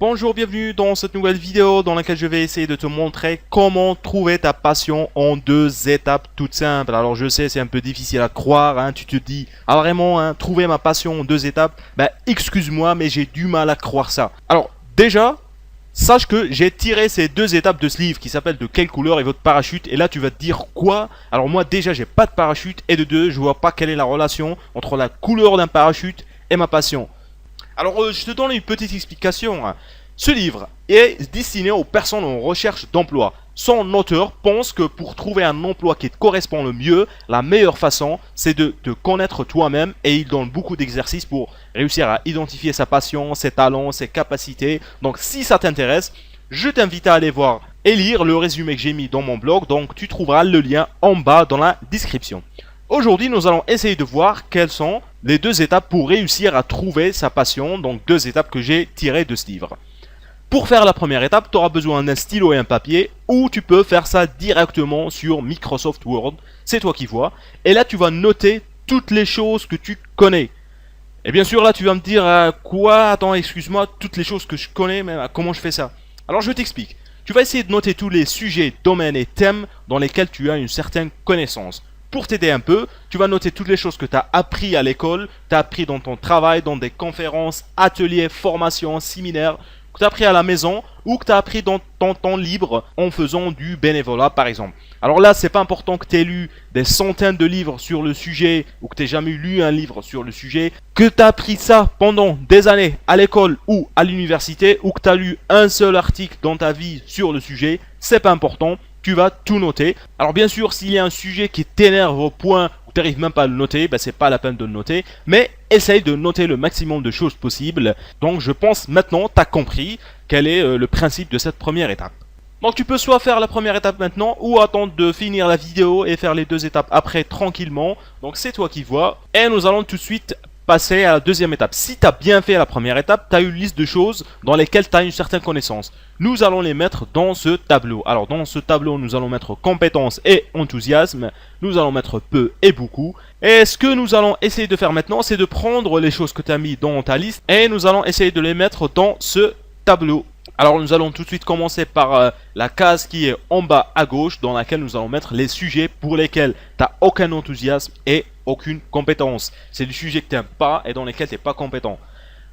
Bonjour, bienvenue dans cette nouvelle vidéo dans laquelle je vais essayer de te montrer comment trouver ta passion en 2 étapes toutes simples. Alors je sais, c'est un peu difficile à croire, hein, tu te dis, ah vraiment, hein, trouver ma passion en 2 étapes, excuse-moi, mais j'ai du mal à croire ça. Alors déjà, sache que j'ai tiré ces 2 étapes de ce livre qui s'appelle De quelle couleur est votre parachute. Et là tu vas te dire quoi? Alors moi déjà j'ai pas de parachute et de 2, je vois pas quelle est la relation entre la couleur d'un parachute et ma passion. Alors, je te donne une petite explication. Ce livre est destiné aux personnes en recherche d'emploi. Son auteur pense que pour trouver un emploi qui te correspond le mieux, la meilleure façon, c'est de te connaître toi-même et il donne beaucoup d'exercices pour réussir à identifier sa passion, ses talents, ses capacités. Donc, si ça t'intéresse, je t'invite à aller voir et lire le résumé que j'ai mis dans mon blog. Donc, tu trouveras le lien en bas dans la description. Aujourd'hui, nous allons essayer de voir quelles sont les 2 étapes pour réussir à trouver sa passion. Donc 2 étapes que j'ai tirées de ce livre. Pour faire la première étape, tu auras besoin d'un stylo et un papier ou tu peux faire ça directement sur Microsoft Word. C'est toi qui vois. Et là, tu vas noter toutes les choses que tu connais. Et bien sûr, là, tu vas me dire quoi? Attends, excuse-moi, toutes les choses que je connais, mais comment je fais ça? Alors, je t'explique. Tu vas essayer de noter tous les sujets, domaines et thèmes dans lesquels tu as une certaine connaissance. Pour t'aider un peu, tu vas noter toutes les choses que tu as appris à l'école, tu as appris dans ton travail, dans des conférences, ateliers, formations, séminaires, que tu as appris à la maison ou que tu as appris dans ton temps libre en faisant du bénévolat par exemple. Alors là, c'est pas important que tu aies lu des centaines de livres sur le sujet ou que tu n'aies jamais lu un livre sur le sujet, que tu as appris ça pendant des années à l'école ou à l'université ou que tu as lu un seul article dans ta vie sur le sujet, c'est pas important. Tu vas tout noter. Alors bien sûr, s'il y a un sujet qui t'énerve au point où tu n'arrives même pas à le noter, c'est pas la peine de le noter. Mais essaye de noter le maximum de choses possibles. Donc je pense maintenant tu as compris quel est le principe de cette première étape. Donc tu peux soit faire la première étape maintenant ou attendre de finir la vidéo et faire les 2 étapes après tranquillement. Donc c'est toi qui vois. Et nous allons tout de suite passer à la deuxième étape. Si tu as bien fait la première étape, tu as une liste de choses dans lesquelles tu as une certaine connaissance. Nous allons les mettre dans ce tableau. Alors dans ce tableau, nous allons mettre compétences et enthousiasme. Nous allons mettre peu et beaucoup. Et ce que nous allons essayer de faire maintenant, c'est de prendre les choses que tu as mis dans ta liste et nous allons essayer de les mettre dans ce tableau. Alors nous allons tout de suite commencer par la case qui est en bas à gauche dans laquelle nous allons mettre les sujets pour lesquels tu n'as aucun enthousiasme et aucune compétence. C'est des sujets que tu n'aimes pas et dans lesquels tu n'es pas compétent.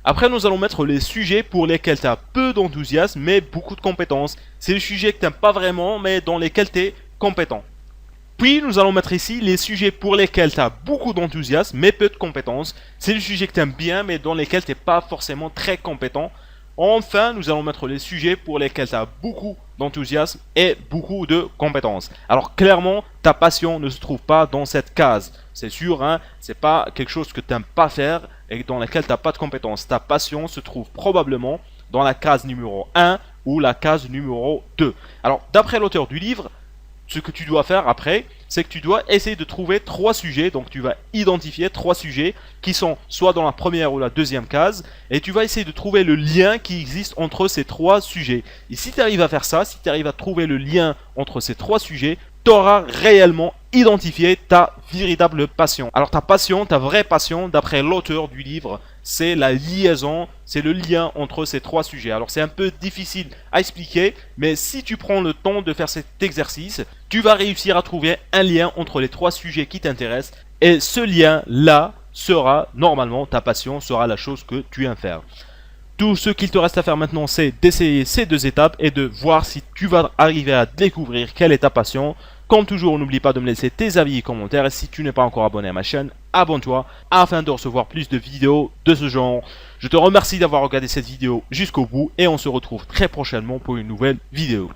Après nous allons mettre les sujets pour lesquels tu as peu d'enthousiasme mais beaucoup de compétences. C'est des sujets que tu n'aimes pas vraiment mais dans lesquels tu es compétent. Puis nous allons mettre ici les sujets pour lesquels tu as beaucoup d'enthousiasme mais peu de compétences. C'est des sujets que tu aimes bien mais dans lesquels tu n'es pas forcément très compétent. Enfin, nous allons mettre les sujets pour lesquels tu as beaucoup d'enthousiasme et beaucoup de compétences. Alors clairement, ta passion ne se trouve pas dans cette case. C'est sûr, hein, c'est pas quelque chose que tu n'aimes pas faire et dans laquelle tu n'as pas de compétences. Ta passion se trouve probablement dans la case numéro 1 ou la case numéro 2. Alors, d'après l'auteur du livre, ce que tu dois faire après, c'est que tu dois essayer de trouver 3 sujets. Donc tu vas identifier 3 sujets qui sont soit dans la première ou la deuxième case. Et tu vas essayer de trouver le lien qui existe entre ces 3 sujets. Et si tu arrives à faire ça, si tu arrives à trouver le lien entre ces 3 sujets, tu auras réellement identifié ta véritable passion. Alors ta passion, ta vraie passion, d'après l'auteur du livre, c'est la liaison, c'est le lien entre ces 3 sujets. Alors c'est un peu difficile à expliquer, mais si tu prends le temps de faire cet exercice, tu vas réussir à trouver un lien entre les 3 sujets qui t'intéressent. Et ce lien-là sera, normalement, ta passion sera la chose que tu aimes faire. Tout ce qu'il te reste à faire maintenant, c'est d'essayer ces 2 étapes et de voir si tu vas arriver à découvrir quelle est ta passion. Comme toujours, n'oublie pas de me laisser tes avis et commentaires. Et si tu n'es pas encore abonné à ma chaîne, abonne-toi afin de recevoir plus de vidéos de ce genre. Je te remercie d'avoir regardé cette vidéo jusqu'au bout et on se retrouve très prochainement pour une nouvelle vidéo.